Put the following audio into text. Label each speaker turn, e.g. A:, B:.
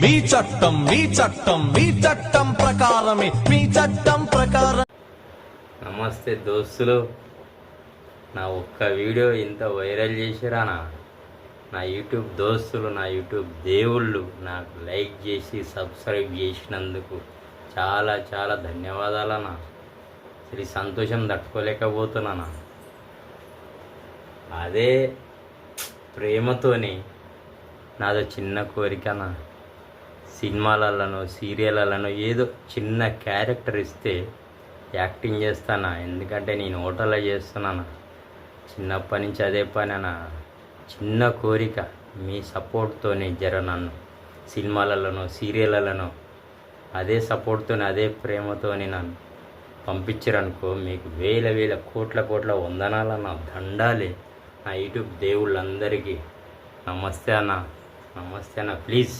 A: మీ చట్టం మీ చట్టం మీ చట్టం ప్రకారమే మీ చట్టం ప్రకారం.
B: నమస్తే దోస్తులు, నా ఒక్క వీడియో ఇంత వైరల్ చేసిరానా? నా యూట్యూబ్ దోస్తులు, నా యూట్యూబ్ దేవుళ్ళు నాకు లైక్ చేసి సబ్స్క్రైబ్ చేసినందుకు చాలా చాలా ధన్యవాదాలన్నా. అసలు ఈ సంతోషం తట్టుకోలేకపోతున్నానా. అదే ప్రేమతోని నాదో చిన్న కోరికనా, సినిమాలలోనో సీరియళ్ళలోనో ఏదో చిన్న క్యారెక్టర్ ఇస్తే యాక్టింగ్ చేస్తానా. ఎందుకంటే నేను హోటల్లో చేస్తున్నాను చిన్నప్పటి నుంచి అదే పని అన్న. చిన్న కోరిక మీ సపోర్ట్తోనే జర నన్ను సినిమాలలోనో సీరియళ్ళలోనో అదే సపోర్ట్తోనే అదే ప్రేమతోని నన్ను పంపించారనుకో, మీకు వేల వేల కోట్ల వందనాలన్న, దండాలే నా యూట్యూబ్ దేవుళ్ళందరికీ. నమస్తే అన్న, నమస్తే అన్న, ప్లీజ్.